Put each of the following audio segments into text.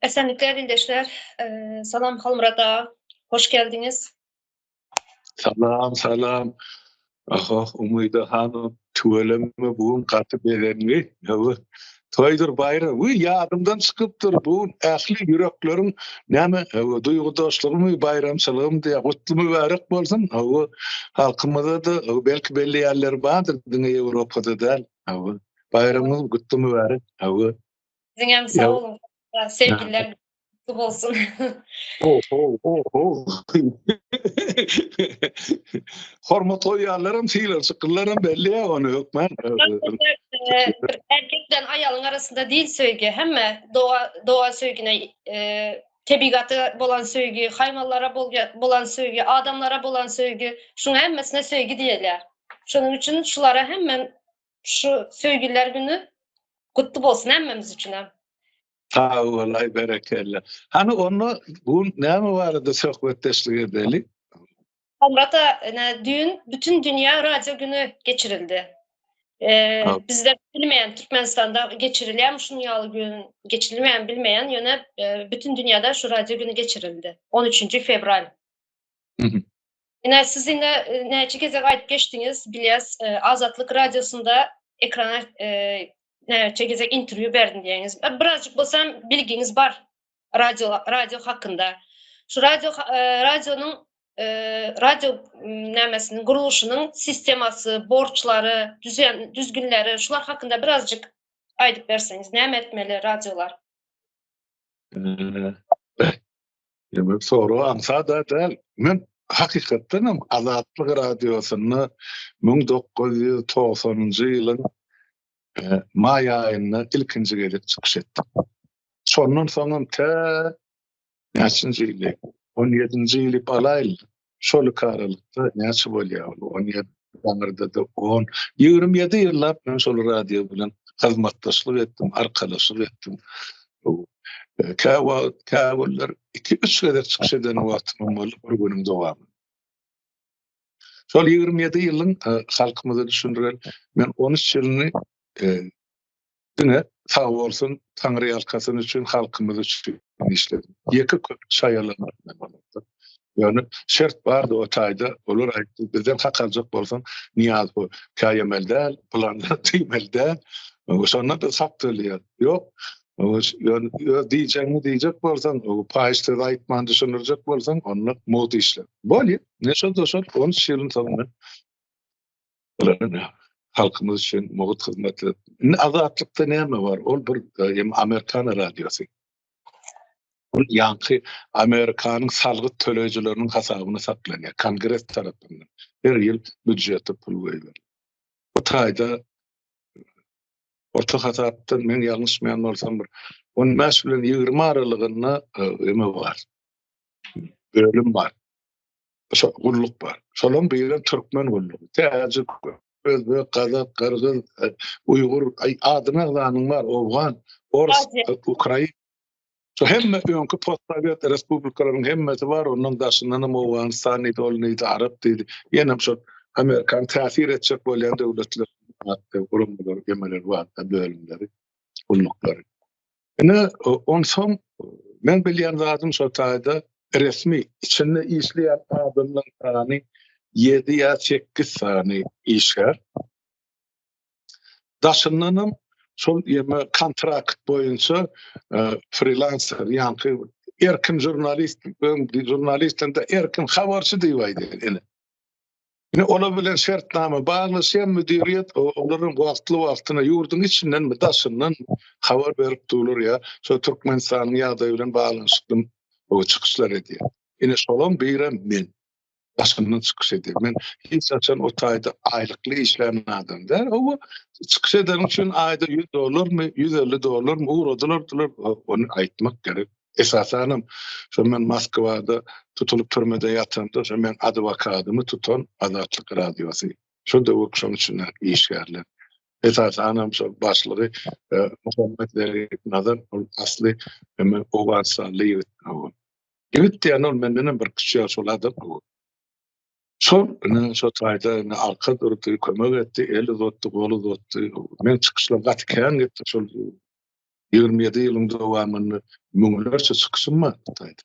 Esenlikler ildeşler. Salam Halmurada. Hoş geldiniz. Salam, salam. Aha, Umuyda hanım, tuvalemi buğun katı berenli. Yağı, toydur bayram. Yadımdan çıkıptır buğun ahli yüreklerin näme duygudaşlığımı, bayramçılığım diye kutlu mübarek bolsun. Halkımızda da belki belli yerler vardır. Dünya Avrupa'da da. Bayramınız kutlu mübarek. Sizin hem sağ olun. Sevgililer kutlu olsun. Oh. Hormat oýarlarym, tiler çykyrlarym belli ya onu yok men. Bir erkekten ayalın arasında değil söýgi. Hemme doğa söýgüne, tebigatı bolan söýgü, hayvanlara bolan söýgü, adamlara bolan söýgü, şuň hemmesine söýgü diýerler. Şonuň üçin şulara hemmen şu söýgüler günü kutlu bolsun hemmemiz üçin hem. Sağ ol, Allah berekelle. Hani onu bu näme barada söhbetdeşlik edeli? Hamrata düğün bütün dünya radyo günü geçirildi. Bizde bilmeyen Türkmenistan'da geçirilen şu dünyalı gün geçirilmeyen bilmeyen yöne bütün dünyada şu radyo günü geçirildi. 13. Fevral. Yine siz yine neçe gezek ayıp geçtiniz biliyoruz. Azatlık Radyosu'nda ekrana neçe gezek interview verdin diyeniz. Birazcık bolsam bilginiz var radyo hakkında. Şu radyonun radyo nämesinin guruluşunun sisteması, borçları, düzgünleri, şular hakkında birazcık aydıp verseniz. Näme etmeli radyolar? Demek soru ansa da del. Men hakikaten Azatlyk Radyosyny 1990-njy ýylyň may aýynda ilkinji gelip çykyş etdim. Sondan soňam näçinji ýyly 17-nji ýyly balaýl şol karalykda näçe bolýar 17 ýyllarda da 27 ýyllap men şol radio bilen hyzmatdaşlyk etdim, arkalaşyk etdim. Käwiller 2-3 gedek çykyş eden wagtym bolup bir günüm dowamy. Şol 27 ýylyň halkymyza düşündiren men 13 ýylyny dine sağ bolsun Taňry ýalkasyny üçin halkymyz üçin işledim. Ýeki şaýarlanlar bolupdy. Yani şert bardy o taýda, olar aýtdy bizden hak aljak bolsaň niýaz bu käýemelde, bulanlar tüýmelde. Oşonda da saptylýar. Ýok. Diýjek bolsaň, o paýşda aýtman düşünürjek bolsaň, onu modi işler. Bolýar. Neşe doşat 13 ýylyň soňuna. Halkymyz üçin mowut hyzmat edip. Azatlykda näme bar? Ol bir Amerikan radiosu. Ol ýanky Amerikanyň salgyt töleýijileriniň hasabyna saklanýar. Kongres tarapyndan her ýyl büdjeti pul berýär. Bu taýda orta hasapdan men ýalňyşmaýan bolsam bir 15 bilen 20 aralygynda eme bar. Bölüm bar. Şo gulluk bar. Şolan bilen türkmen gullugy. Täze özbek, kazak, kırgız, Uygur, adyna zanyň bar, Owgan, Ors, Ukrain. So hemme öňkü postsowiet respublikalaryň hemmesi bar, onuň daşyndan Owganistan, Dolny, Arap diýdi. Ýene şo Amerikan täsir etjek bolýan döwletler, gurumlar, gemeler bar, bölümleri, gullukları. Ene onsoň men bilýän zadym şo taýda resmi içinde işleyen adamlar sany 7 ya 8 sany işler. Daşyndanam şol ýeme kontrakt boýunça freelancer ýanky erkin jurnalistinde erkin habarçy diýip Yine ola bilen şertname baglasyan müdiriýet olaryň wagtly ýurdun içinden mi daşyndan habar berip durur ya. Şo Türkmenistanyň ýagdaýy bilen baglanşykdym o çykyşlar edýär. Ine şolan beýrem men daşyndan çykyş edýär. Men hiç açan o taýda aýlykly işlän adam der. O çykyş eden üçin aýda $100 $150 uğradylar onu aýtmak gerek. Esasanım, şo men Moskwada tutulup türmede ýatanda, şo men adwokatymı tutan Azatlyk Radiosu. Şo da okşam üçin işgärler. Esasanım şo başlygy Muhammed Nazar asly men Owganstanly Gidip diýen menden bir kişi ýaşulady. Şo taýda arka durdy, kömek etdi, eli uzatdy, golu uzatdy. Men çykyşlar gatykän gitdi şol 27 ýylyň dowamyny müňlerçe çykşynmadyk.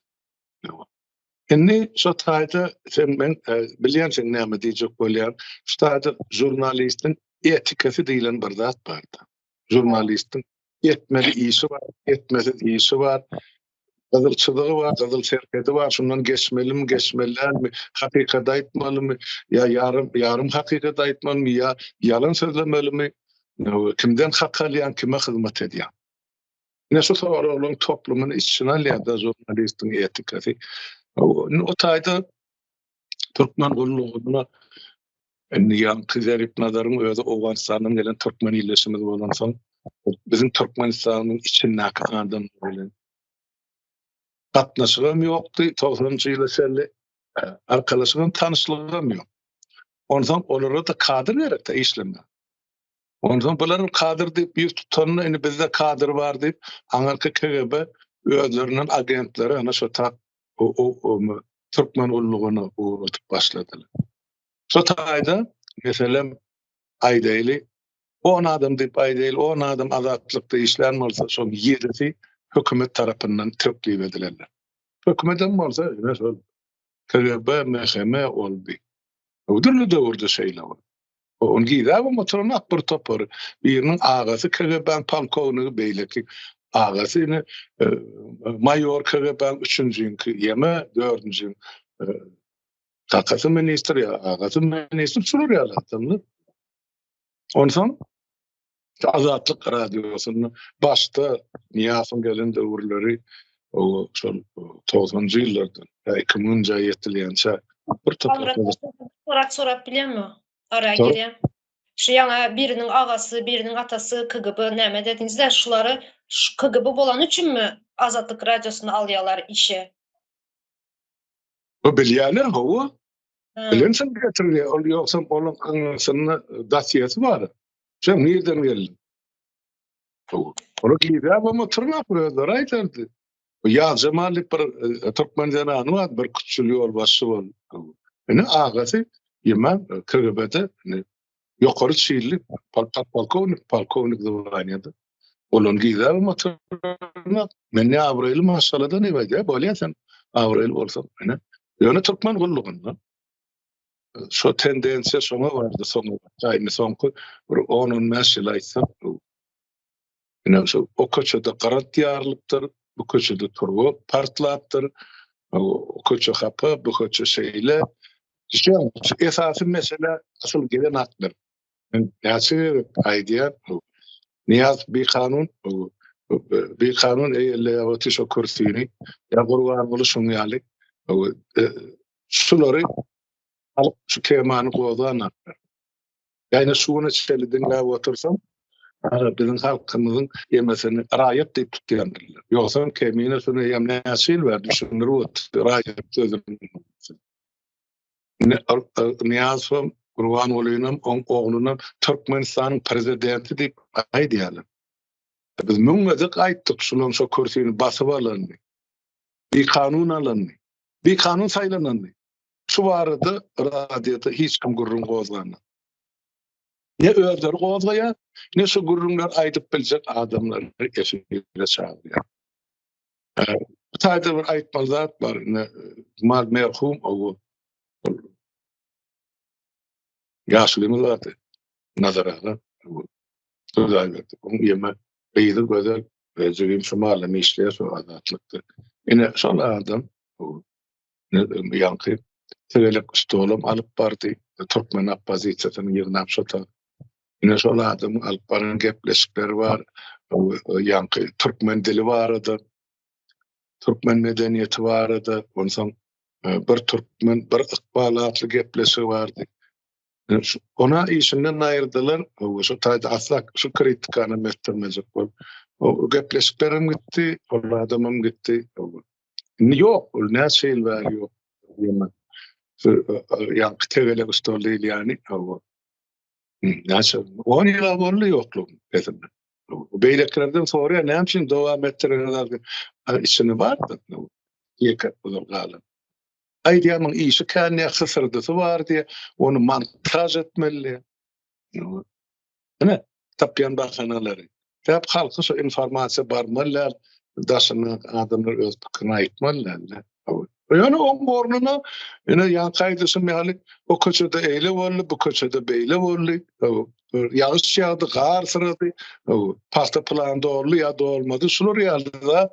Inni şo taýda sen men bilýänsiň näme diýjek bolýar. Şu taýda jurnalistin etikasy diýilen bir zat bardy. Jurnalistin etmeli işi var, etmeli işi var. Gazılçılığı var, gazıl şerketi var. Şundan geçmelimi, hakikat aýtmalymy, ya yarım hakikat aýtmalymy, ya yalan sözlemelimi, kimden hak alýan, kime hyzmat edýän. Ne şu soragyň toplumyň içine alýanda jurnalistin etikasy. O taýda Türkmen gullugyna Niýan Kyzeryp nazaryň özü Owganystanyň gelen Türkmen ýerleşmesi bolan soň bizim Türkmenistanyň içindäki adam bilen gatnaşygam ýokdy. 90-njy ýyly şerli arkalaşygam tanyşlygam ýok. Ondan olara da kadr gerekde işleme. Ondan buların kadr diýip ýüz tutanna indi bizde kadr bar diýip Amerika KGB özleriniň agentleri ana şo o Türkmen ullugyny urutup başladylar. Şo taýda meselem aýdaýly 10 adam diýip aýdaýly 10 adam azatlykda işlän bolsa şo 7-si hökümet tarapyndan teklip edilenler. Hökümetten bolsa şol KGB, MHM oldy. Ödürlü döwürde şeýle bar. On giýdäp motoruna bir topar. Biriniň agasy KGB polkownigy beýleki agasyny mayor KGB 3-nji ýeme 4-nji takasy minister ya agasy minister şular ýalatdy. Ondan Azatlyk radiosyny başda Niýasyň gelen döwürleri o şol 90-njy ýyllardan 2000-nji ýetilýänçe bir topar Sorap bilýärmi? Ara girýän. Şu ýaňa biriniň agasy, biriniň atasy KGB näme dediňizler, şulary şu KGB bolan üçünmi Azatlyk radiosyny alýarlar işe? O bilýärler howa. Bilensen getirýär, ol ýoksa bolan anlasyny dasyasy bar. Şem nerden geldi? Onu giýdäp ama tırnak özler aýtardy. Ya Cemallik bir Türkmen janany bar, bir küçül ýol başçy bol. Ene agasy ýemän KGB'de ýokary çyýrly polkownik dowranýady. Olan giýdäp ama tırnak men Avril maşaladan eýdi, bolýarsan Avril bolsa ene. Ýöne Türkmen gullugynda. Şo tendensiýa şoňa bardy soňra. Aýmy soňky bir 10-15 ýyl aýtsam, ene şo o köçede garat ýarlypdyr, bu köçede turgo partlapdyr, o köçe hapa, bu köçe şeýle. Şu esasy mesele asyl gelen akdyr. Näçe aýdýar, Niyaz bir kanun eýle ýa-da şo kursyny ýa gurban boluşyň ýaly şulary alyp şu kemany gowdan atdyr. Ýani şuny çelidin näme otursam, bizim halkymyzyň ýemesini raýat diýip tutýandylar. Ýoksa kemine şunu ýem näçil berdi, şunu raýat sözüni. Niyazym Gurban Olynyň oglunun Türkmenistanyň prezidenti diýip aýdýarlar. Biz müňmezek aýtdyk şulan şo kursyny basyp alandy. Bir kanun alandy. Bir kanun saýlanandy. Şu barada radioda hiç kim gurrun gozlandy. Ne özleri gozlaýar, ne şu gurrunlar aýdyp biljek adamlar eşiňe çağırýar. Bu taýda bir aýtmal zat bar. Mal merhum o yaşlymyz vardy. Nazarada. Söýläýärdi. Onu ýeme beýle gözel jürim şumarla meşleýär şu azatlykdy. Ene şol adam o ýanky tegelek stolum alyp bardy. Türkmen opozisiýasynyň ýerine apşata. Ene şol adam alyp baran gepleşikleri bar. Ýanky türkmen dili bardy. Türkmen medeniýeti bardy. Ondan bir türkmen bir ykbalatly gepleşigi bardy. Ona işinden aýyrdylar. Şu taýda aslak şu kritikany mestirmejek bol. O gepleşiklerim gitdi, o adamym gitdi. Ýok, ol näçe bar ýok. Ýema. Ýanky tegelek stoldy ýani. Näçe? 10 ýyl boldy ýokluk dedim. Beýleklerden sonra näme üçin dowam etdirýärler? Işini bardy. Ýekat bolan galan. Aýdýamyň işi känne hysyrdysı bar diýe onu montaj etmeli. Ene tapýan bahanalary. Hep halka şu informasiya barmalar, daşını adamlar öz pikirini aýtmalar. Yani o bornuna ene ýankaýdysy mehaly o köçede eýle boldy, bu köçede beýle boldy. Ýagyş ýagdy, gar syrady. Pasta planda oldy ýa-da olmady. Şular ýalda.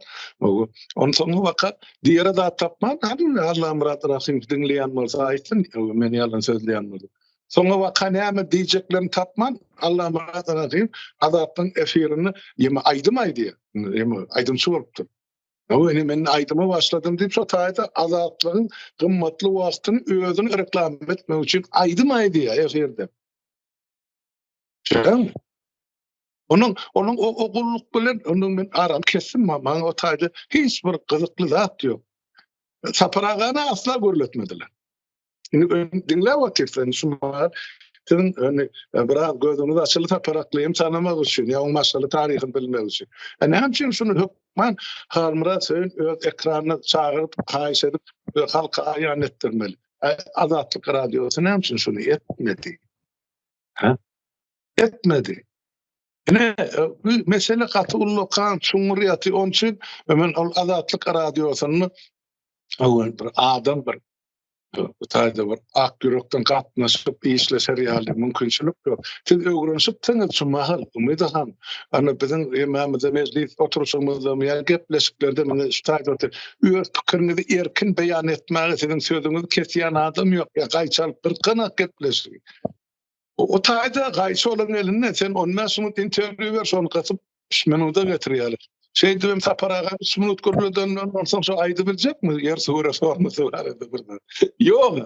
Onu soňra waka diýere dat tapman, Allah Murat Rahim dinleýän bolsa aýtsyn, men ýalan sözleýän boldy. Soňra waka näme diýjeklerini tapman, Allah Murat Rahim azapyň efirini ýeme aýdymaýdy. Ýeme aýdymçy bolupdy. Ene men aýdyma başladym diýip şo taýda azatlygyň gymmatly wagtyny özüni reklam etmek üçin aýdymaýdy eferde. Şeýle. Onun o gulluk bilen onun men aram kessim, maňa o taýda hiç bir gyzykly zat ýok. Saparagana asla görletmediler. Dinläp otursan şuňa senin biraz gözünüz açyly taparaklym tanımak üçin, ýa-da maşgaly taryhyny bilmek üçin. Näme üçin şunu hökmen Halmura söýün öz ekranyny çagyryp, kaýş edip halka aýan etdirmeli. Azatlyk radiosy näme üçin şunu etmedi? Etmedi. Ene mesele gaty ullukan Cumhuriyeti onun için men Azatlyk radiosyny bir adam bir bu taýda bir ak ýürekden gatnaşyp işleşer ýaly mümkinçilik ýok. Siz öwrenşip täňe çumahal umydyhan. Ana biziň emamyza meclis oturuşymyzda ýa gepleşiklerde mene şu taýda öz pikirinizi erkin beýan etmäge siziň sözüňizi kesýän adam ýok. Ýa gaýçalyp bir gana gepleşik. O taýda gaýçy olan eline sen 10 minut interwýu ber, şonu gatyp 5 minuta getirýärler. Şey diyorum saparaga 3 minut görmeden ondan sonra aydı bilecek mi? Yer sonra sorması var edi burada. Yok.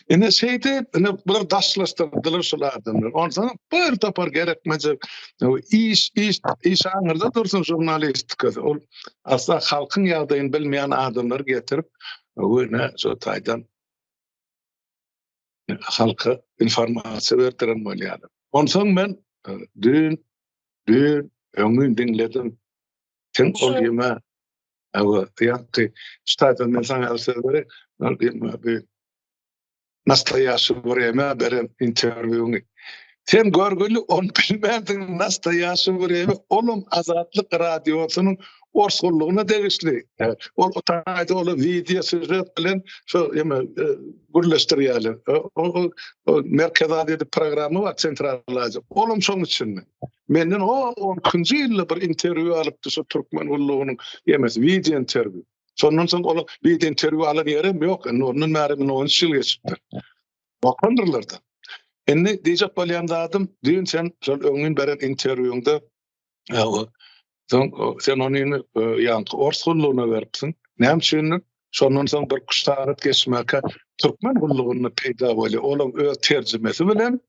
Ene şeyde ene bunlar daşlaştırdılar şulardan. Ondan sonra bir tapar gerekmeyecek. İş anırda dursun jurnalistika. Asla halkın ýagdaýyny bilmeyen adamlar getirip ne şu taýdan halka informasiya berdiren bolýar. Ondan soň men dün öňün dinledim. Sen ol ýema ýa-da ştaýdan men sana söýlerim, bir nastoýaşy время berem interwýuny. Sen görgüli onu bilmädiň nastoýaşy время olum Azatlyk radiosynyň orsullugyna degişli. O taýda ol video süjet bilen şo ýeme gürleşdirýärler. O merkez ady programy var sentralaýjy. Olum şoň üçin. Menden o 10-njy ýylda bir interwýu alypdy şu türkmen ullugynyň ýemes video interwýu. Şondan soň ol video interwýu alan ýerim ýok. Onun märimin 10 ýyl geçipdir. Bakandyrlarda. Enne diýjek bolýan zatym, dün sen şol öňün beren interwýuňda sen onu ýa-da orsullugyna beripsiň. Näme üçin? Şondan soň bir kuştarat geçmäke türkmen ullugyny peýda bolýar. Olam öz terjimesi bilen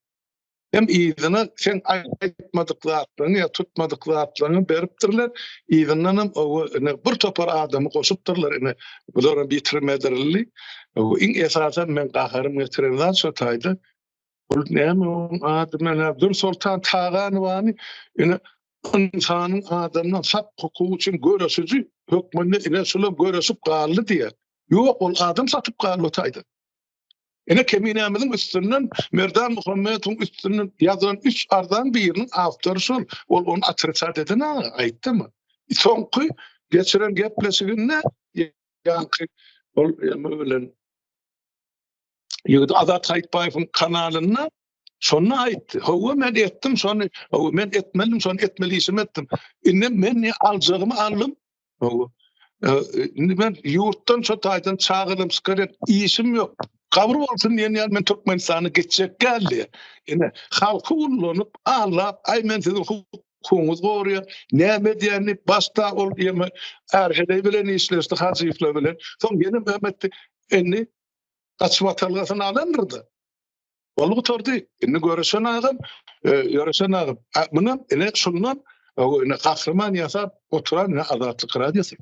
hem ýygyny sen aýtmadyk zatlaryny ýa tutmadyk zatlaryny beripdirler. Ýygynyň bir topar adamy goşupdyrlar. Bulara bitirmedirildi. Iň esasen men gaharym getiren şo taýda. Ol näme adamlar Dur Sultan Tağanwany insanyň adamdan hak hukuky üçin göreşiji hökmünde ine şular göreşip galdy diýer. Ýok, ol adam satyp galdy taýda. Ene keminämiziň üstünden Merdan Muhammedowyň üstünden ýazylan 3 ardan biriniň awtory şol. Ol onu atritsat eden aýtdymy? Soňky geçiren gepleşiginde ýa-da ol bilen ýa-da Azat Haýtbaýewiň kanalyna şonu aýtdy. Hawa men etdim, şonu men etmedim, şonu etmeliýim etdim. Indi men aljagymy aldım. Men ýurtdan şo taýdan çağırym skeret işim ýok. Kabul bolsun diýen men Türkmenistany geçecek geldi. Ene halky ullanyp alap, ay men siziň hukukyňyzy gorýar. Näme diýeni başda ol ýeme erhede bilen işleşdi, hajyflar bilen. Soň ýene Mehmetdi enne gaçmatalgasyny alandyrdy. Ol turdy. Enne göreşen adam, Muny ene şundan ene gahrman ýasap oturan Azatlyk radiosu.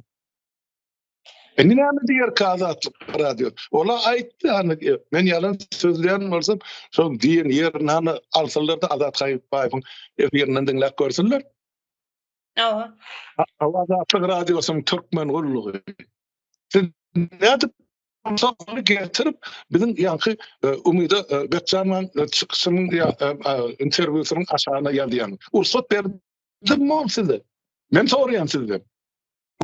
Enne näme diýer Azatlyk radio? Ola aýtdy, men ýalan sözleýän bolsam, şoň diýen ýerni alsalar da Azat Haýtbaýewiň efirinden dinläp görsinler. Azatlyk radiosynyň türkmen ullugy. Näde onu getirip bizim ýanky umyda Betjanman çykyşynyň interwýusynyň aşagyna ýadyýan. Ursat berdi Zımmol size. Men soruyan sizden.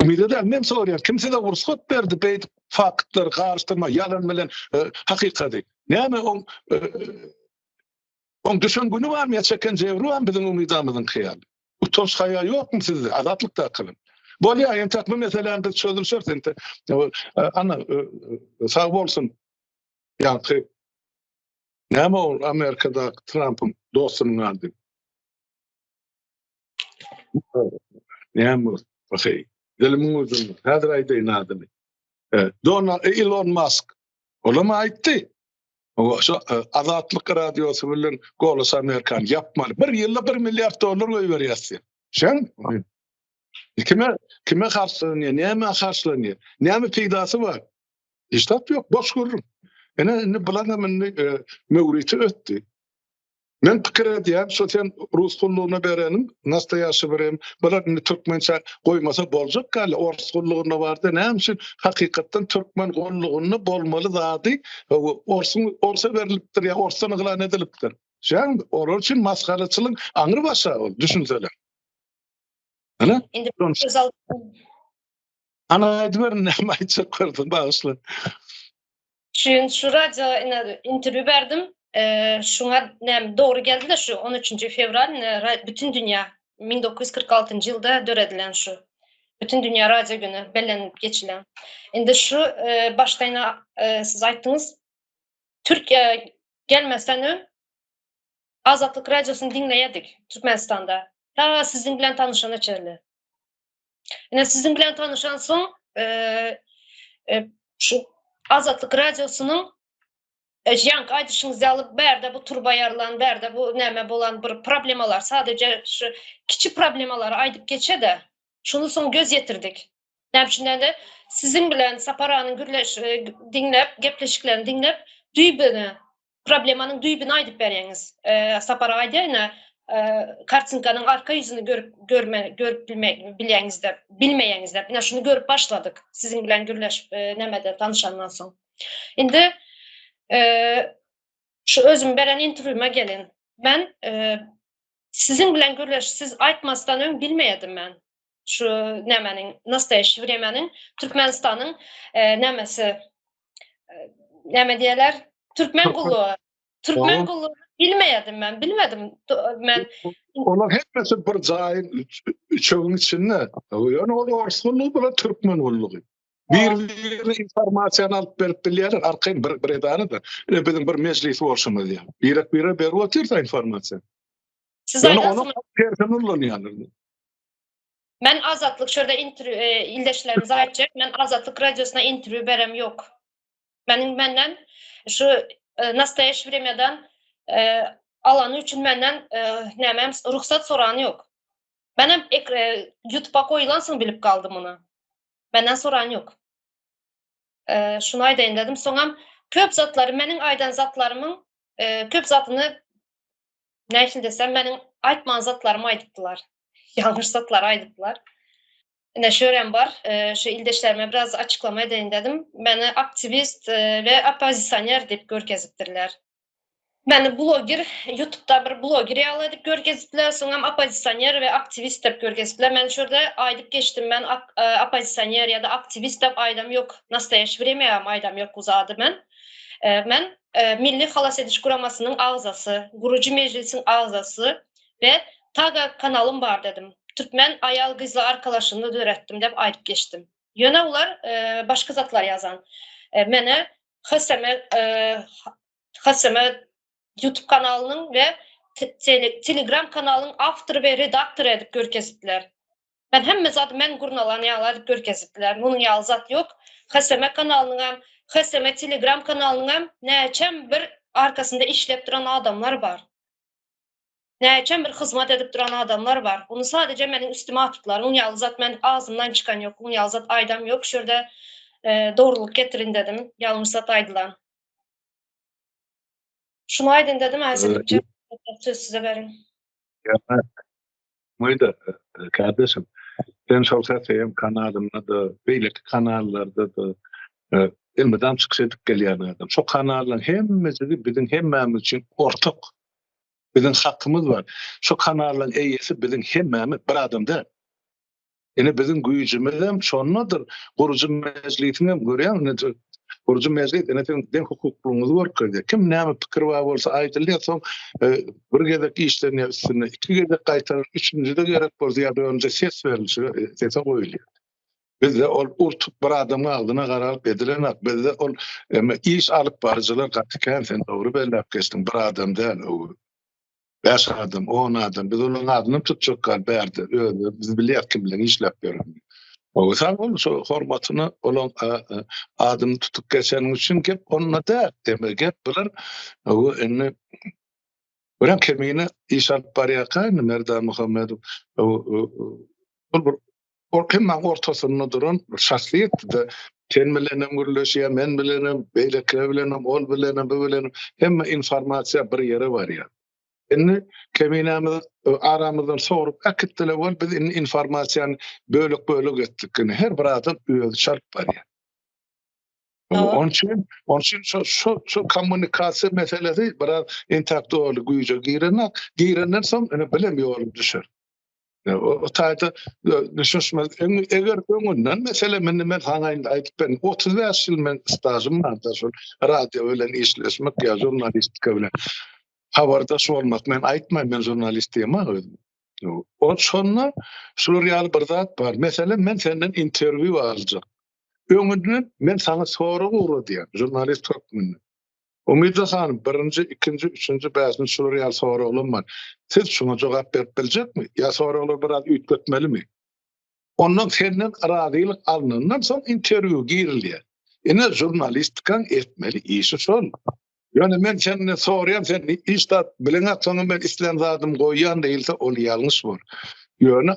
Ümid ederim, men soruyan. Kimse de ruhsat berdi beýt faktlar garşdyrma, yalan bilen hakykady. Näme on düşen günü var mı? Çeken jewru var bizim umydamyzyň hyýaly. Utoş haýa ýokmy sizde? Azatlykda kılın. Bolýa ýa-da meselende çözülşer ente. Ana sağ bolsun. Ýa-da näme ol Amerikada Trump'ın dostunyň adı? Näme bakay. Dilimiň uzun. Häzir aýdaýyn adyny. Donald Elon Musk. Olama aýtdy. O şu Azatlyk radiosu bilen Golos Amerikan yapmaly. Bir ýylda $1 milyar goýberýärsin. Şen? Kime karşılanıyor? Näme karşılanıyor? Näme peýdasy bar? Hiçbir yok. Boş görürüm. Ne bulan mewriti ötdi. Men pikir edýär, şo sen rus kullugyna berenim, nastaýaşy berem, bular türkmençe goýmasa boljak gal, orus kullugyna bardy. Näme üçin hakykatdan türkmen kullugyny bolmaly zady, orsa berilipdir ýa orsan yglan edilipdir. Şeň olar üçin maskaraçylyk aňyr başa ol, düşünseler. Ana? Indi özel Ana aýdyber näme aýtjak berdin bagyşly. şu radio interview berdim. Şuna doğru geldi de şu 13. fevral bütün dünya 1946 yılda döredilen şu. Bütün dünya radyo günü bellenip geçilen. Indi şu baştayına siz ayttınız. Türkiye gelmesen Azatlyk radiosunu dinleyedik Türkmenistan'da. Ta sizin bilen tanışana çerli. Yani sizin bilen tanışan son şu Azatlyk radiosunun Jank aýdyşyňyzy alyp berde bu turba ýarlan, berde bu näme bolan bir problemalar, sadece şu kiçik problemalar aýdyp geçe-de şunu soň göz ýetirdik. Näme de sizin bilen Saparanyň dinlep, gepleşiklerini dinlep, düýbüni, problemanyň düýbüni aýdyp berýäňiz. Sapara aýdyna, kartsynkanyň arka ýüzüni görüp bilmeýäňizde, ina şunu görüp başladyk. Sizin bilen gürleşip nämede tanışandan soň. Indi şu özüm beren interview'ma gelin. Ben sizin bilen görleş, siz aýtmasdan öň bilmeýärdim ben. Şu nämenin, nastaýaşy времяnin Türkmenistanyň nämesi näme diýerler? Türkmen gullugy. Türkmen gullugy bilmeýärdim ben, bilmedim. Men Olar hepsi bir jaýyn üçüň içinde. Ýani ol orus gullugy bilen Türkmen gullugy. Bir informasiýany alyp berip bilýär, arkaň bir edanydyr. Bizim bir meclis bolşumy diýär. Berip berip otursa informasiýa. siz Onu aýdasy. Men Azatlyk şurada ildeşlerimiz aýtjak, men Azatlyk radiosuna interview berem ýok. Menden şu nastaýaşy времядан alany üçin menden näme ruhsat sorany ýok. Ben hem YouTube'a koýulansyň bilip kaldym onu. Menden soran ýok. Şunu aýdaýyn dedim. Soňam köp zatlary, meniň aýdan zatlarymyň köp zatyny näçin desem meniň aýtman zatlarymy aýdypdylar. Ýalňyş zatlar aýdypdylar. Ine şören bar, şu ildeşlerime biraz açıklama edeyim dedim. Beni aktivist ve opozisyonер dep görkezipdirler. Beni blogger, YouTube'da bir blogger ýaly edip görkezipdiler, soňam opozisyonер ve aktivist dep görkezipdiler. Men şurada aýdyp geçdim, ben opozisyonер ya da aktivist dep aýdam ýok. Nastaýaşy время'm aýdam ýok uzady men. Men Milli Halas Ediş Guramasınyň agzasy, Guruji Mejlisiň agzasy ve Taga kanalym bar dedim. Türkmen ayal gyzly arkalaşyny döretdim dep aýdyp geçdim. Ýöne ular başga zatlar ýazan. Mene Haseme YouTube kanalynyň we Telegram kanalynyň awtory we redaktory edip görkezipdiler. Ben hemme zat men gurnalany ýaly görkezipdiler. Munyň ýaly zat ýok. Haseme kanalynyň hem Haseme Telegram kanalynyň hem näçem bir arkasynda işlep duran adamlar bar. Näçem bir hyzmat edip duran adamlar bar. Bunu sadece meniň üstüme atypdylar. Munyň ýaly zat men ağzymdan çykan ýok. Munyň ýaly zat aýdam ýok. Şurada dogrulyk getirin dedim. Ýalňyş zat aýdylar. Şunu aydın dedim, hazırlıkça söz size verin. Muyda kardeşim, ben şolsatayım kanalımda da, beylik kanallarda da elmeden çıkış edip gelýän adam. Şu kanalların hemmesi bizim hemmemiz için ortak. Bizim hakkımız var. Şu kanalın eýesi bizim hemmemiz bir adamda. Ene bizim güýjimiz hem şonnadyr. Gurucu meclisini hem görýän, gurucu meclis den hukukluğumuzu görkezdi. Kim näme pikir bar bolsa aýdylýar, soň bir gezek işlerini üstüne, iki gezek gaýtaryp, üçüncüde gerek bolsa ýa-da önce ses berilişi sese goýulýar. Bizde ol urtup bir adamı aldyna garalyp edilen, bizde ol iş alyp barjylar gatykän sen dogry belläp geçdiň bir adam däl o. 5 adam, 10 adam, biz olaryň adyny tutjak gal berdi. Biz bilýär kim bilen işläp berýär. O zaman şu hormatyny olan adyny tutup geçeniň üçin gep onunla da deme gep biler. O enne bilen kemine iş alyp barýarka Merdan Muhammedow o kimden ortasında duran şahsiyet de sen bilenem gürleşýär, men bilenem, beýlekler bilenem, ol bilenem, bu bilenem. Hemme informasiýa bir ýere barýar. Indi keminämiz aramyzdan sorup akitdile bol biz informasiýany bölük etdik. Her bir adam öýüňi şart barýar. Onun için şu kommunikasiýa meselesi biraz intellektual güýje girener soň bilemýär düşer. O taýda düşünmez. Eger öňünden mesele men haňaýynda aýdyp ben 35 ýyl men stajym bar da şol radio bilen işleşmek ýa jurnalistika bilen habardaş bolmak. Men aýtmaýyn men jurnalist diýemem. O şonda şol ýaly bir zat bar. Meselen men senden interwiu aljak. Öňünden men sana soru gurdy diýär. Jurnalist türkmen. Umida hanım, birinci, ikinci, üçüncü, beşinci soruya soru olunmaz. Siz şuna cevap verip bilecek mi? Ya sorular biraz ütletmeli mi? Ondan senden arazilik alınından sonra interview girilýär. Ene jurnalistkan etmeli işi şol. Yani men senden soruyan, sen işte bilen sonra ben İslam zadım koyyan değilse ol yanlış var. Yani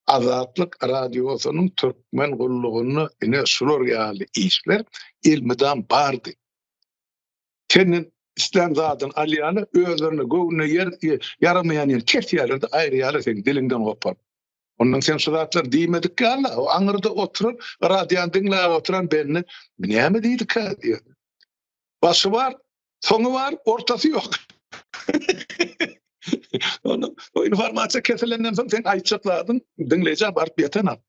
Azatlyk radiosynyň türkmen gullugyny ene şular ýaly işler ilmidan bardy. Senin İslam zadyny alýany özlerine göwüne yaramayan yer kes ýerde aýry ýaly sen dilinden gopar. Ondan sen şu zatlar diýmedik ki Allah, o aňyrda oturup radioň dinläp oturan beni näme diýdik diýär. Başy var, soňy var, ortasy ýok. O informasiýa kesilenden soň sen aýtjakladyn, dinleýjek barp ýetenap.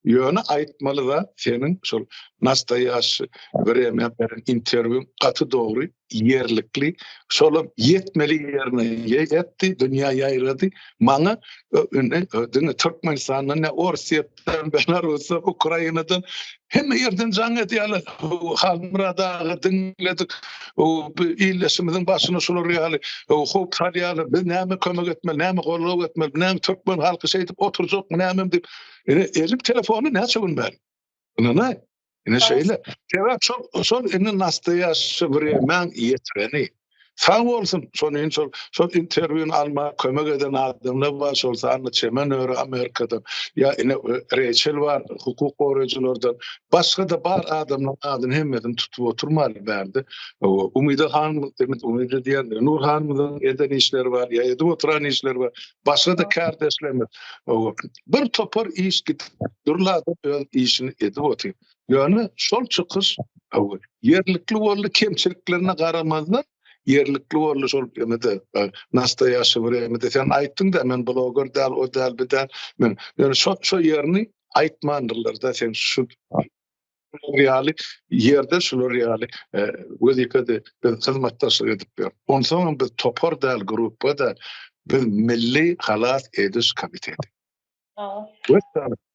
Ýöne aýtmaly da senin şol nastaýaşy bereme beren interwiu gaty dogry, ýerlikli, şolum ýetmeli ýerine ýetdi, dünýä ýaýrady. Maňa öňe Türkmenistanyň, Orsiýetden, Belarusy, Ukrainadan hemme ýerden jaň edýärler. Halmyrada dinledik. O illeşimiziň başyna şolar ýaly, hop salýarlar. Biz näme kömek etmeli, näme golluk etmeli, näme türkmen halky şeýdip oturjak, näme dip. Elim telefonu näçe gün ber. Ana ene şeýle. Sebäp şol ene nastaýaşy biremen ýetreni. Sağ bolsun şonun şol interwiuny alma kömek eden adamlar bar, şol sany çemen öre Amerikada ya ene reçel var, hukuk goraýjylardan başga da bar adamlar adyny hemmeden tutup oturmaly berdi. Umida hanım, Umida diýen Nur hanymyň eden işleri var, ya edip oturan işleri var. Başga da kardeşlerimiz. Bir topar iş git durlady işini edip otyr. Yani şol çykyş yerlikli boldy kemçiliklerine garamazdan yerlikli boldy şol emede nastaýaşy bir sen aýtdyň da men bloger däl o däl bidäl men yani şo ýerini aýtmandyrlar da sen şu ýaly ýerde şular ýaly gözükdi biz hyzmatdaşlyk edip ber. Ondan soň biz topar däl gruppa da biz milli halas ediş komiteti.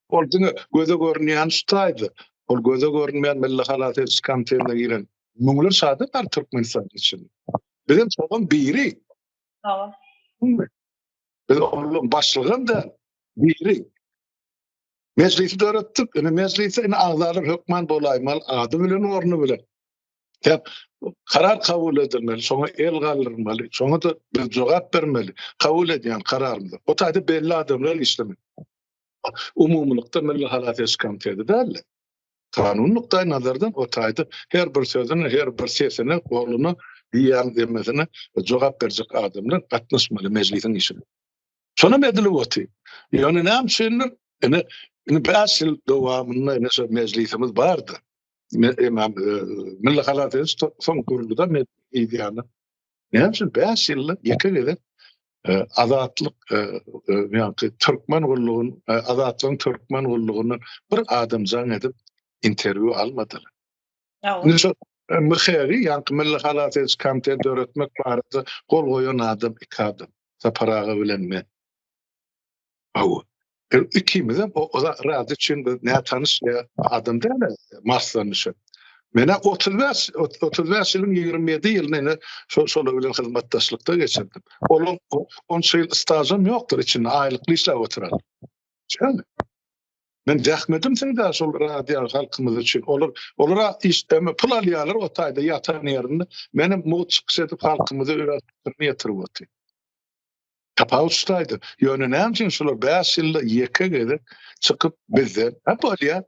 Ol göze görünýän şutaýdy. Ol göze görünmeýän milli halas ediş komitetine giren muňlar şady bar Türkmenistan üçin. Bizim soňam biri. Biz onun başlygyny da biri. Meclisi döretdik. Meclisi agzary hökmen bolaýmaly, ady bilen orny bilen. Karar kabul edilmeli, soňa el galdyrmaly, soňa da biz jogap bermeli. Kabul edýän kararymyzy. O taýda belli adamlar işlemeli. Umumlukda milli halat ediş komiteti däl. Kanun nuktai nazardan o taýda her bir sözüne, her bir sesine, golunu diýen demesine jogap berjek adamlar gatnaşmaly meclisiň işine. Şona medilip oty. Ýöne näme şeýler? Ene 5 ýyl dowamında ene şu meclisimiz bardy. Milli halat ediş soň kurulda ideýany Näme 5 ýylla ýeke gede azatlyk ýa-ni türkmen gullugyny azatlygyň türkmen gullugyny bir adamjan edip interwiu almadylar. Ýa-ni. Nişo Mıheri ýa-ni Milli Halaty Komiteti öwretmek barada gol goýan adam iki adam. Saparaga bilen men. Aw. İkimiz hem o rahat için ne tanış ya adam değil Marslanışı. Mene 35 ýylyň 27 ýylyny şol bilen hyzmatdaşlykda geçirdim. Onun 10 ýyl stajym ýokdur içinde aýlykly işläp oturar. Şeýle. Men dähmedim sende şol radio halkymyz üçin. Olara işleme pul alýarlar o taýda ýatan ýerinde. Menim muht çykyş edip halkymyzy öwretdirmeye ýetirip otyr. Tapawçdaydy. Ýöne näme üçin şolar 5 ýylda ýeke gede çykyp bizden hep bolýar.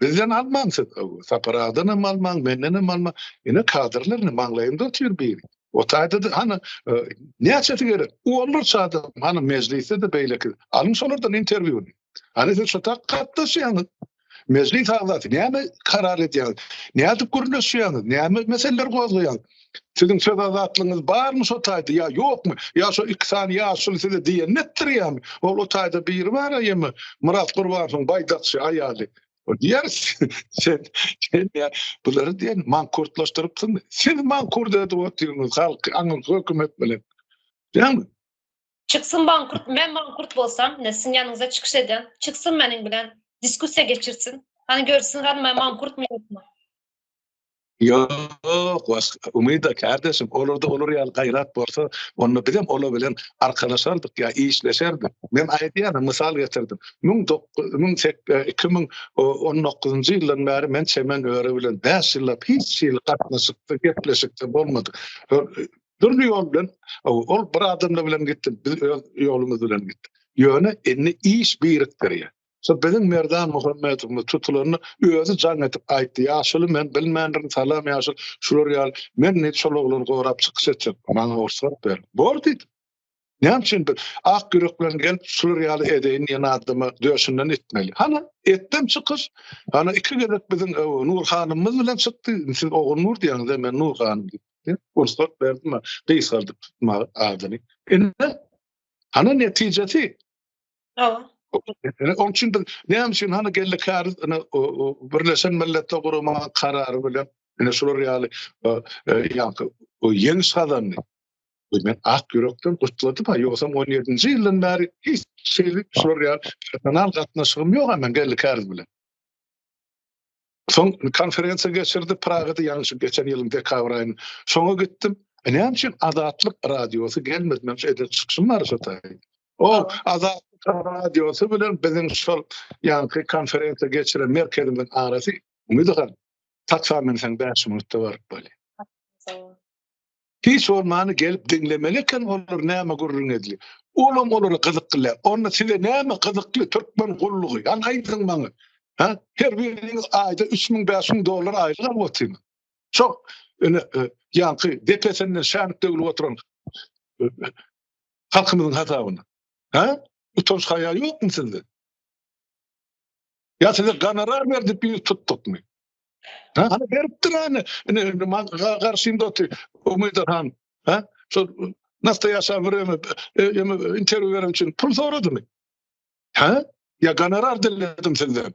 Bizden almansın. Saparadan alman, menden alman. Ine kadrlarını manlayında otur bir. O taýda da hani näçeti gerek? Olur çadı hani mecliste de beýle ki. Alın şolardan interwiu. Hani şu tak gatnaşýany. Meclis agzaty näme karar edýär? Näde gürleşýär? Näme meseleler gozlaýar? Sizin söz azatlygyňyz barmy şo taýda ýa ýokmy? Ýa şo 2 sany ýa şol size diýen netdirýärmi? O taýda bir bar ýa-me Murat Gurbanowyň baýdakçy aýaly. O diýer sen ya bulary diýen mankurtlaşdyrypsyn. Sen mankurt edip oturýarsyň halk aňyň hökümet bilen. Diýärmi? Çıksın bankurt, men bankurt bolsam, ne sizin ýanyňyza çykyş eden, çıksın meniň bilen diskussiýa geçirsin. Hani görsün men bankurt mu ýokmy? Yok, umida kardeşim, olur ýaly gaýrat bolsa, onu bilen arkadaşlardyk ya işleşerdik. Men aýdýan mysal getirdim. 2019-njy ýyldan bäri men çemen öre bilen 5 ýyllap hiç ýyl gatnaşypdy, gepleşikdi bolmady. Durny ýol bilen ol bir adamla bilen gitdim, biz ýolumyz bilen gitdik. Ýöne inni iş birikdirýär. So benim Merdan Muhammedowny tutularyny özü jan etip aýtdy. Ýaşuly men bilmändirin salam ýaşul şular ýaly men net şol oglary gorap çykyş etjek. Maňa orsat ber. Bor diýdi. Näme üçin ak gürek bilen gelip şular ýaly edeýin ýene adamy döşünden etmeli. Hana etdim çykyş. Hana iki gerek biziň Nur hanymyz bilen çykdy. Siz oğul Nur diýäňiz, men Nur hanym diýdim. Orsat berdim. Beýsaldyk tutma adyny. Hana netijesi. Onun için de näme üçin hany geldi kar Birleşen Milletler Gurama karary bilen ene şolar ýaly ýa-ni o ýeňi şadany men ak yürekden gutladım ha ýoksam 17-nji ýyldan bäri hiç şeýle şolar ýaly personal gatnaşygym ýok men geldi kar bilen. Soň konferensiýa geçirdi Pragada ýalňyş geçen ýylyň dekabr aýyny. Soňa gittim. Näme üçin Azatlyk radiosy gelmedi men şu edip çykşym bar şu taý. O Azatlyk radiosy bilen biziň şol ýa-ni konferensiýa geçiren merkezimiň arasy umydygan tatsamen sen 5 minutda baryp bolýar. Hiç olmany gelip dinlemeleken olur näme gurrun edili. Olam olary gyzykly. Onda size näme gyzykly türkmen gullugy. Ýani aýdyň maňa. Ha? Her biriňiz aýda $3,000-5,000 aýlyk alyp otyryň. Çok ýa-ni depesenden şänik döwül oturan halkymyzyň hasabyna. Ha? Utanç haýal ýokmy sizde? Ya size gonorar berdi biz tutdukmy? Ha? Hani beripdir hani. Garşynda otur. Umydyr han. Ha? Şol nastoýaşa время interwiu berem üçin pul soradymy? Ha? Ya gonorar diledim sizden.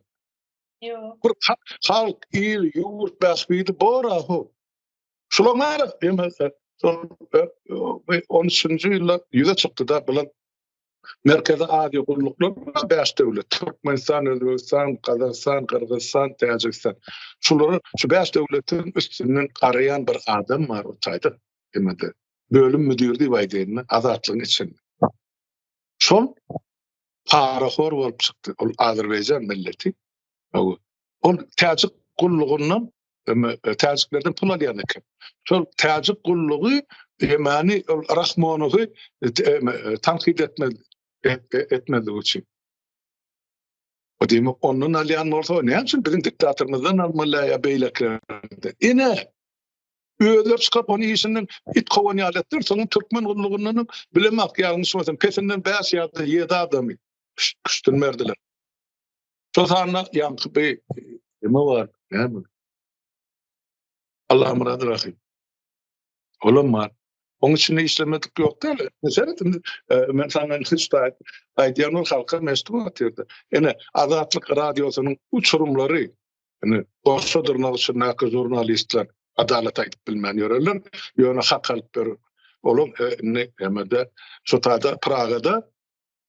Ýok. Bir halk, il, ýurt bäsbidi bora ho. Şolar ýa-ni 13-nji ýylda ýüze çykdy da bilen merkezi adi gulluklar 5 döwlet. Türkmenistan, Özbekistan, Kazakistan, Kırgızstan, Tajikistan. Şolary şu 5 döwletiň üstünden garayan bir adam bar o taýda. Demede bölüm müdiri diýip azatlygyň içinde. Şol parahor bolup çykdy. Ol Azerbaýjan milleti. Ol Tajik gullugundan Tajiklerden pul alýan eken. Şol Tajik gullugy ýa-ni Rahmonowy tanqid etmedi üçin. O diýmek onun alýan bolsa näme üçin biziň diktatorymyzdan almaly ýa beýleklerden. Ine öýler çykyp ony işinden it kowan ýaletdir, soňra türkmen gullugundan bilemek ýalňyş bolsa pesinden 5 ýa-da 7 adamy güçlenmerdiler. Şoňa ýa-ni nime bar? Näme? Allah murad rahim. Olam bar. Onun için ne işlemedik yok değil. Mesela ben sana hiç da aydiyanlar halka meşru atırdı. Yani Azatlık Radyosu'nun uçurumları, yani olsa durnalısı jurnalistler adalet aytıp bilmän ýöreller. Ýöne hak alyp ber. Olum ne emede Sotada Praga'da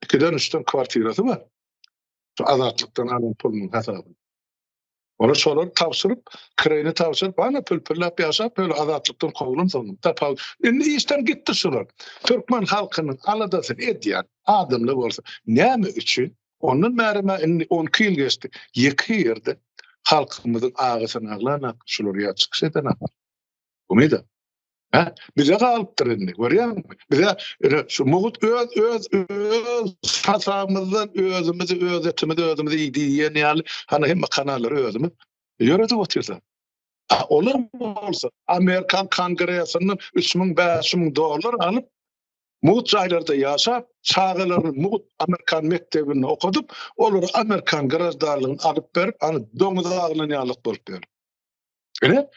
2'den 3'ten kwartirasy var. Şu Azatlıktan alan pulun hesaby. Onu solar tavsırıp, kireyini tavsırıp, bana pülpüllap yaşap, böyle azatlıktan kovulun sonum. Tapal. Şimdi işten gitti şular. Türkmen halkının aladasın ediyen, adımlı olsa, näme üçün? Onun märime 12 yıl geçti. 2 yerde halkımızın ağısını ağlanak, şular ya çıkış edenak. Bu muydu? Ha? Bize kalıptır indi. Görüyor musun? Bize şu muhut öz hasabımızdan özümüzü iyi diyen yani hani hem kanalları özümüz yöretip otuyorsa. Olur mu olsa Amerikan Kongresinin $3,000-5,000 alıp muhut jaylarda yaşap, çağıların muhut Amerikan mektebini okudup, olur Amerikan garajdarlığını alıp berip, domuz ağılını alıp bolup berip.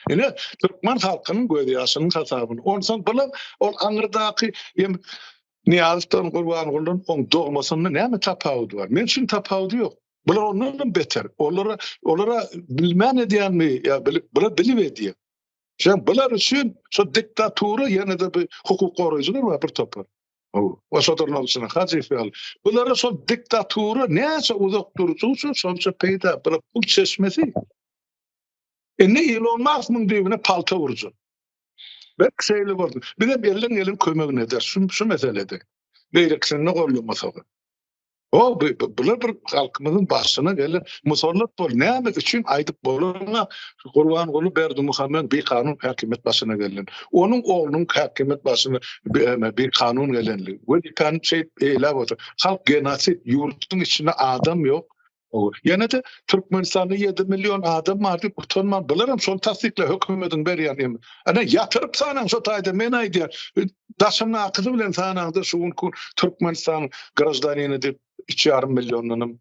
Ene Türkmen halkının göýdýaşynyň hasabyny. Ondan bilen ol aňyrdaky Niyazdan Gurban Gulun on dogmasyny näme tapawdy bar? Men üçin tapawdy ýok. Bular ondan beter. Olara bilmän edýänmi? Ya bular bilip edýär. Şen bular üçin şu diktatury ýene-de bir hukuk goraýjylar bar bir topar. O şodurnalysyna hajyfy al. Bulara şu diktatury näçe uzak durýar, şonça peýda bir pul çeşmesi. Ne Elon Musk'ın düğüne palta vurucu. Belki şeyle vardı. Bir de elin kömegine eder. Şu meselede. Beyliksin ne olmasa. Bular bir halkımızın başına gelir. Musallat bol. Ne demek için aydıp boluna Kurban Gulu Berdi Muhammed bir kanun hakimet başına gelir. Onun oğlunun hakimet başına bir kanun gelir. Ve bir tane şey eyle var. Halk genosit yurtun içinde adam yok. Yine de Türkmenistan'da 7 milyon adam vardı. Utanmam. Bilirim son tasdikle hükümetin berýän. Ana yatırıp sanan şu taýda men aýdýar. Daşymny akyzy bilen sanandy şu Türkmenistan grajdanyny dep 2,5 milyonluny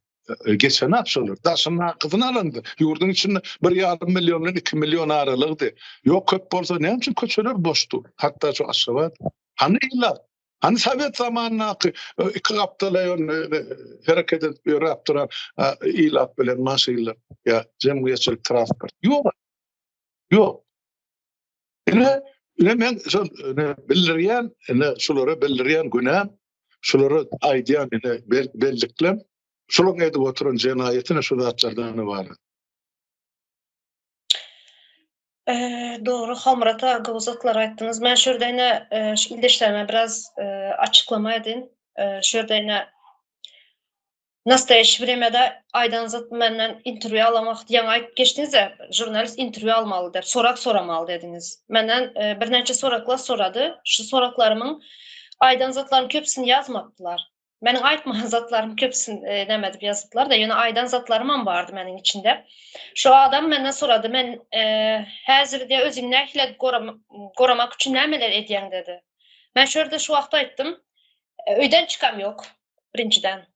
geçen apşolur. Daşymny akyzyny alandy. Ýurdun içinde 1,5 milyon 2 milyon aralygdy. Ýok köp bolsa näme üçin köçeler boşdy? Hatda şu aşgabat. Hani illa Hani Sovet zamanına iki kaptalayan hareket ediyor yaptıran ilat bilen maşıyla ya cemiyetçilik transport. Yok. Yine men şulara bildirýän günäm, şulara aýdýan belliklem, şularyň edip oturan jenaýetine şu zatlardan bar. Doğru, Hamrata gowzatlar aýtdyňyz. Men şurdaýna ildeşlerime biraz açıklama edin. Şurdaýna nastoyaşy времяda Aýdanzat menden intervyu alamak diýen aýdyp geçdiňiz-de, jurnalist intervyu almaly dep, sorak soramaly dediňiz. Menden bir näçe soraklar sorady. Şu soraklarymyň Aýdanzatlaryň köpsini ýazmapdylar. Meniň aýtmagan zatlarym köpsini näme dip ýazypdylar da, ýöne Aýdanzatlarym bardy meniň içinde. Şu adam menden sorady, men häzirde özüňi nähile goramak üçin nämeler edýäň dedi. Men şurada şu wagtda aýtdym, öýden çykam ýok, birinciden.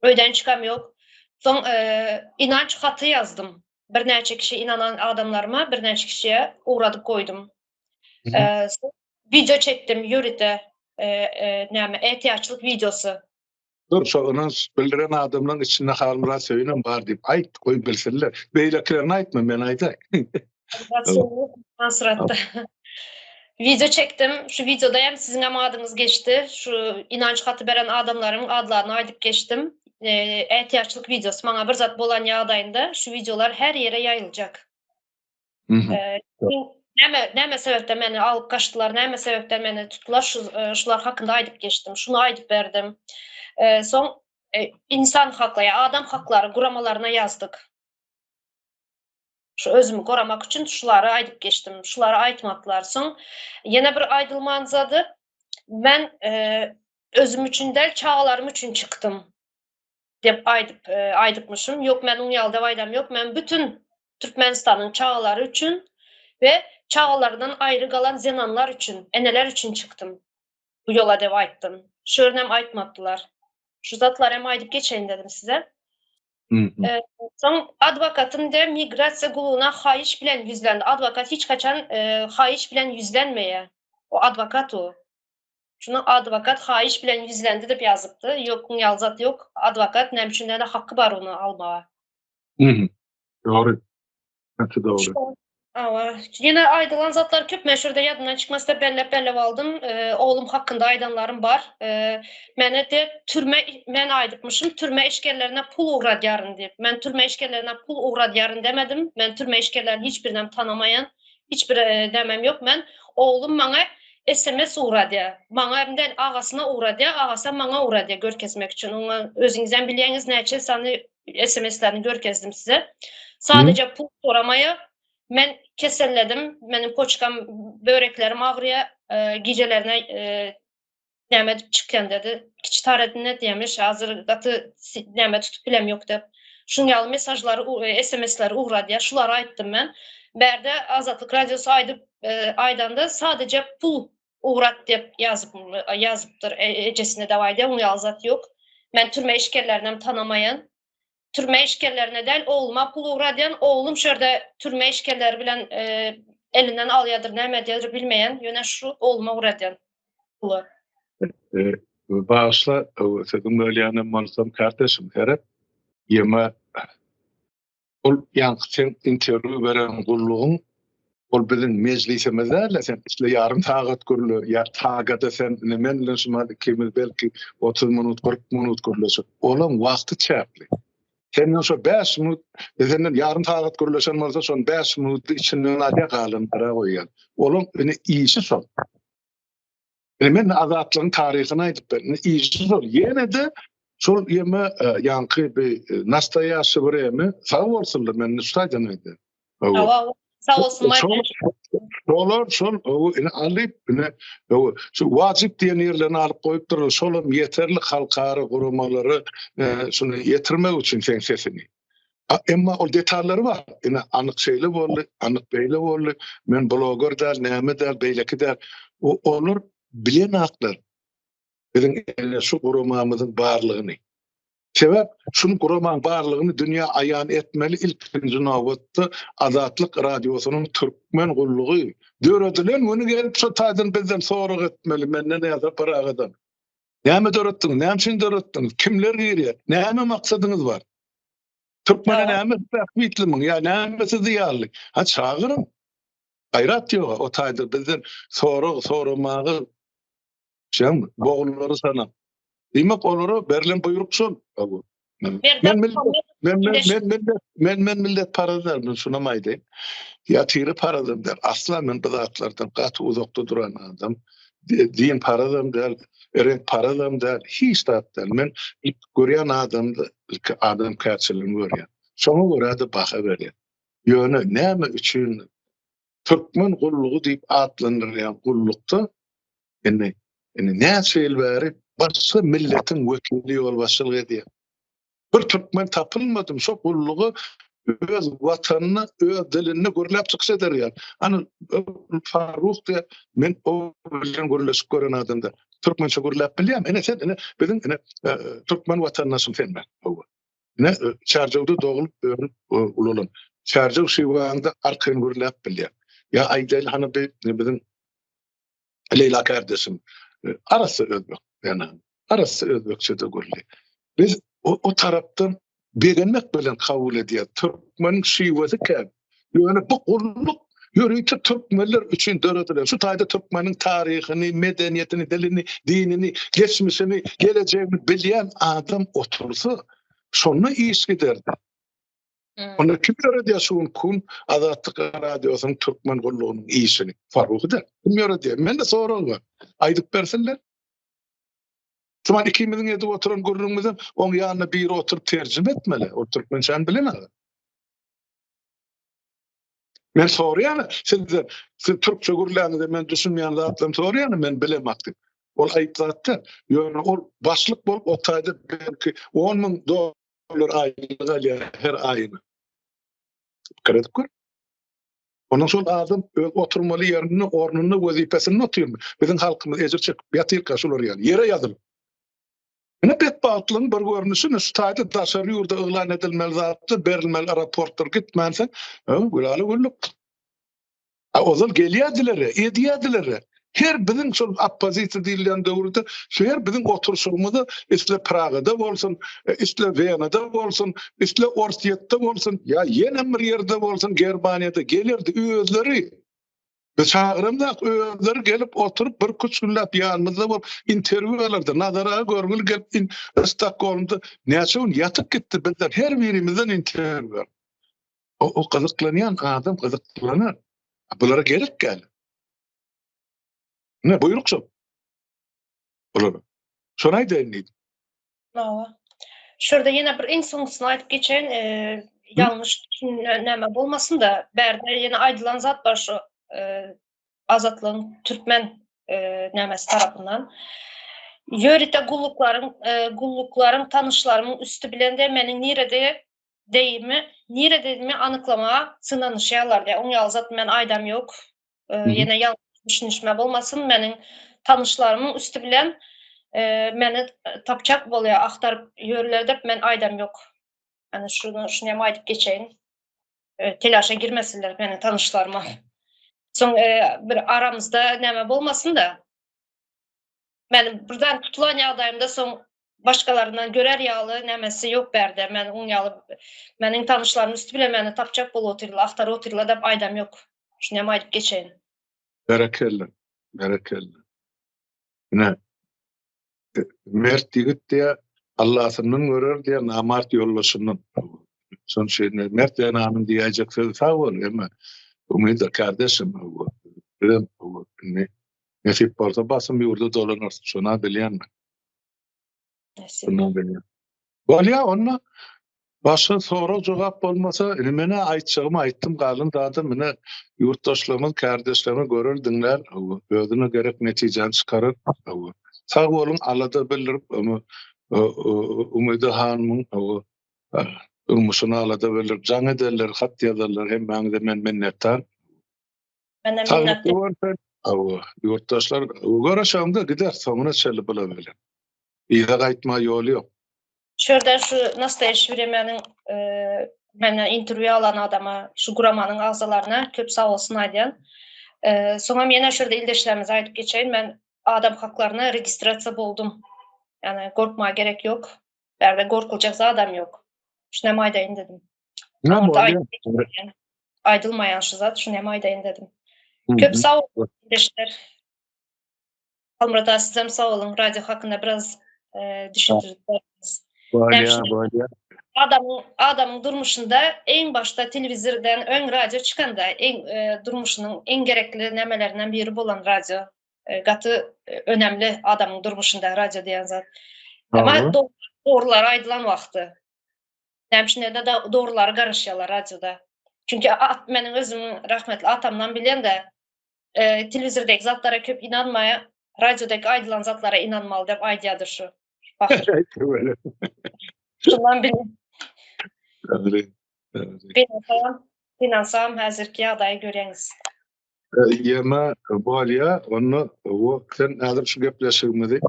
Öýden çykam ýok. Soň inanç haty ýazdym. Bir näçe kişi inanan adamlaryma, bir näçe kişiye uğradyp goýdum. Video çekdim ýöride, näme ehtiýaçlyk videosy. Dur şoňa bildiren adamlaryň içinde halmyra söýlen bar diýip aýt goýup bilsinler. Beýlekilerini aýtma, men aýdýar. Video çektim. Şu videoda hem sizin adyňyz geçti. Şu inanç haty beren adamlaryň adlaryny aýdyp geçtim. Ehtiýaçlyk videosy maňa bir zat bolan ýagdaýynda şu videolar her ýere ýaýyljak. Näme sebepden meni alıp kaçtılar, näme sebepden meni tutdular, şular hakynda aýdyp geçdim. Şunu aýdyp berdim. Soň insan hakları, adam hakları guramalarına yazdık. Şu özümü goramak üçin şulary aýdyp geçdim. Şulary aýtmadylar. Soň ýene bir aýdylman zady. Men özüm üçin däl, çağalarym üçin çykdym dep aýdypmyşym. Ýok, men uň ýalda aýdam ýok. Men bütün Türkmenistanyň çağalary üçin ve çağalardan ayrı galan zenanlar üçün, eneler üçün çykdym. Bu yola dep aýtdym. Şönem aýtmadylar. Şu zatlar hem aýdyp geçeýin dedim size. Soň adwokatym da migrasiýa gulugyna haýyş bilen ýüzlendi. Adwokat hiç kaçan haýyş bilen ýüzlenmeýär. O advokat o. Şuna advokat hayiş bilen yüzlendi dep yazıpdy. Yok, ýalzat yok. Advokat nämşinde de hakkı bar onu almağa. Mhm. Doğru. Näçe doğru. Awa, ýene aýdylan zatlar köp meşhurda ýadymdan çykmasda bellep aldım. Oglum hakkında aýdanlarym bar. Mene de men aýdypmyşym, türme işgerlerine pul ugradýaryn diýip. Men türme işgerlerine pul ugradýaryn demedim. Men türme işgerlerini hiçbirinden tanamayan, hiçbir demem yok. Men oglum maňa SMS ugradýar. Maňa emden agasyna ugradýar, agasy maňa ugradýar görkezmek üçin. Oňa özüňizden bilýäňiz näçe sany SMS-lerini görkezdim size. Sadece pul soramaya men keselledim. Menim poçkam, böreklerim agryýar. Gijelerine näme dip çykýan dedi. Kiçi taratyn net diýmiş. Hazır gaty näme tutup bilem ýok dep. Şuň ýaly mesajlary, SMS-leri ugradýar. Şulary aýtdym men. Berde Azatlyk radiosy aýdanda sadece pul ugrat dep ýazypdyr ejesine dawaýda. Oňa azat ýok. Men türme işgerlerinden tanamayan, türme işgerlerine del oğluma pul uğradyan, oğlum şurada türme işgerleri bilen elinden alyadır, nämedir bilmeyen, ýöne şu oğluma uğradyan pulu. Bağışla, sedim öyle malsam kardeşim herep yeme ol sen interview veren gulluğun ol bizim meclisimizde sen işte yarım saat görülü ya tagada sen nemenle şuma kimil belki 30 minut 40 minut görülüsü olan vakti çaplı. Senin şu 5 minut senin yarım saat görülüsen varsa son 5 minut içinden adya kalın para koyan. Olan iyisi son. Men azatlığın tarihini aytıp ben iyisi son. Yine de şol yeme yankı bir nastayaşı buraya sağ olsunlar men ustaydan idi. Sağ olsun. Şol alıp şu wajyp diýen ýerlerini alyp goýup durur. Şolum yeterli halkara gurumalary şunu yetirmek üçin sen sesini. Emma o detallary var. Anyk şeýle boldy, anyk beýle boldy. Men bloger däl, näme däl, beýleki däl. Olur bilen aklar. Bizim şu gurumamyzyň barlygyny. Sebäp şunu guraman barlygyny dünýä aýan etmeli ilkinji nowatda Azatlyk radiosynyň türkmen gullugy. Döredilen muny gelip şu taýdan bizden sorag etmeli. Menden ýa-da paragadan. Näme döretdiň? Näme üçin döretdiň? Kimler ýerýär? Näme maksadyňyz bar? Türkmene näme täkmitlimin? Ya näme sizi ýarly? Ha çağırın. Gaýrat ýok. O taýda bizden soramagy şem boğulları sana. Demek olary berilen buyruk şol. Men millet paralar men şunamaýdy. Ya tiri paradan der. Asla men bidatlardan gaty uzakda duran adam. Diýen paradan der, eren paradan der. Hiç tatlar. Men ilk görýän adam käçiligini görýän. Şoňa görä de baha berýär. Ýöne näme üçin türkmen gullugy diýip adlandyrýan gullukda näçe ýyl bäri başga milletin wekili ýol başlyk edýär. Bir türkmen tapylmadym, şo gullugy öz watanyny, öz dilini görläp çyksa derýär. Ana Faruk diýär, men o bilen görleşip gören adamda türkmençe görläp bilýär. Sen bizim türkmen watanyny sen ben. Çarjawda dogulup ulalım. Çarjaw şeýwagynda arkaň görläp bilýär. Ya aýdal hany bizim Leyla kardeşim arası özbek yani arası özbekçe de görli. Biz o tarapdan begenmek bilen kabul edýär. Türkmen şiwasy käp. Ýöne bu gulluk ýöreýte türkmenler üçin dörediler. Şu taýda türkmeniň taryhyny, medeniýetini, dilini, dinini, geçmişini, geleceğini bilýän adam otursa şonu iş giderdi. Onu kim öğrediyor şun kun Azatlyk radiosynyň türkmen gullugynyň işini? Faruk da. Kim öğrediyor? Men de soragy var. Aýdyp bersinler. Şuman 2007 oturan gurrumyzdan oň ýanyna biri oturup terjime etmeli. O türkmençe bilemedi. Men soraýany, siz türkçe gurlaňyzda men düşünmeýän zatlarym soraýany men bilemakdy. Ol aýtlatdy. Ýöne ol başlyk bolup o taýda belki $10,000 aýlyk alýar her aýyna. Kredit kur. Ondan sonra adam oturmalı yerini, ornunu, vazifesini notuyor. Bizim halkımız ecir çekip yatır kaşılır yani. Yere yazılır. Yine bet bağıtlığın bir görünüşünü şu taýda daşary ýurda ılan edilmeli zatda, berilmeli raportlar gitmänsen, gülali güllük. O zaman gelýärdiler, edýärdiler. Her bizim şol oppozisiya diýilen döwürde her bizim oturuşumyzda isle Pragada bolsun, isle Viyana'da bolsun, isle Orsiýetde bolsun, ya ýene bir ýerde bolsun Germaniýada gelirdi özleri. Çağırımda özleri gelip oturup bir kuç günlap ýanymyzda bolup interwýularda nazara görgül gelip Stockholm'da näçe yatyp gitdi bizler her birimizden interwýu. O gyzyklanýan adam gyzyklanýar. Bulara gerek gel. Ne buyrukçu? Olur. Şonay deýdi. Mawa. Şurada yine bir en soňkusyny aýdyp geçen ýalňyş näme bolmasyn da berde yine aýdylan zat bar şu Azatlygyň türkmen nämesi tarapyndan. Ýörite gulluklarym tanışlarymyň üstü bilen de meniň nirede diýimi anyklamaga synanyşýarlar diýär. Oň ýaly zat men aýdam ýok. Ýene ýalňyş düşünişme bolmasyn meniň tanışlarymyň üstü bilen meni tapçak bolýar, aktaryp ýörler dep men aýdam ýok. Hani şunu hem aýdyp geçeýin. Telaşa girmesinler meni tanışlarıma. Soň bir aramızda näme bolmasyn da men burdan tutulan ýagdaýymda soň başgalaryndan görer ýaly nämesi ýok berde. Men oň ýaly meniň tanışlarym üstü bilen meni tapçak bolup oturýarlar, aktaryp oturýarlar dep aýdam ýok. Şunu hem aýdyp geçeýin. Berekelle. Ne? Mert ýigit diýe Allah'synyň görer diýe namart ýollaşynyň. Son şeýle mert ýa namyn diýjek söz sag bol, emma umyda kardeşim bu. Bilen bu ne? Nesip bolsa basym ýurda dolanar, şona bilýänmi? Şona bilýän. Bolýa onda başga soraw jogap bolmasa, mene aýtjagym aýtdym galyn dady mene ýurtdaşlarymyň, kardeşlerimi görer diňler, özüne gerek netijeni çykarar. Sag bolun alada bildirip Umyda hanymyň durmuşyny alada bildirip jaň ederler, hat ýazarlar hem maňda men minnetdar. Menden minnetdar. Yurttaşlar göreşamda gider soňuna çelip bolabiler. Ýa gaýtma ýoly ýok. Şurada şu nastoyaşy времяnyň menden interwýu alan adama, şu guramanyň agzalaryna köp sag bolsun aýdýan. Soňra ýene şurada ildeşlerimiz aýdyp geçeýin. Men adam haklaryna registrasiýa boldum. Yani gorkmaga gerek ýok. Berde gorkuljak adam ýok. Şunu hem aýdaýyn dedim. Aýdylmaýan şu zat, şunu hem aýdaýyn dedim. Köp sag bolun ildeşler. Almurada siz hem sag bolun. Radio hakynda biraz düşündirdiňiz. Bolýa. Adamın durmuşunda en başta televizordan ön radyo çykanda durmuşynyň en gerekli nämelerinden biri bolan radyo. Gatı önemli adamın durmuşunda radyo diýen zat. Ama doğrular aýdylan wagty. Nämişinde de doğrular garaşýarlar radyoda. Çünkü meniň özümiň rahmetli atamdan bilen de televizordaki zatlara köp inanmaýa, radyodaky aýdylan zatlara inanmaly dep aýdýardy şu. Şundan bilen. Finansam häzirki ýagdaýy göreňiz. Yema bolýa, onu o sen häzir şu gepleşigimizi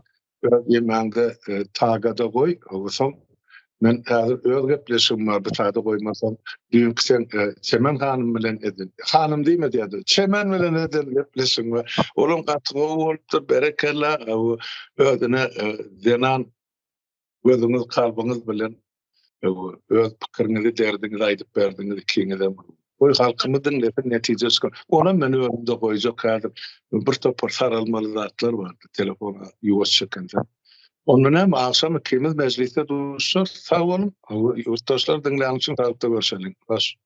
ýemaňda tagada goý, soň men häzir öz gepleşigim bar, bu tagada goýmasam, düýünki sen Çemen hanym bilen edin. Hanym diýme diýdi. Çemen bilen edin gepleşigim bar. Olum gatygy bolupdyr, berekella, özüne zenan gözüňiz kalbyňyz bilen öz pikiriňizi derdiňiz aýdyp berdiňiz kiňizem. Oy halkymy dinleýän netije çykar. Ona men öňümde goýjak häzir bir topar saralmaly zatlar bardy telefona ýuwaş çekende. Ondan hem akşam ikimiz mecliste duruşar, sag bolun. Yurttaşlar dinleýän üçin taýpda görüşelim. Baş.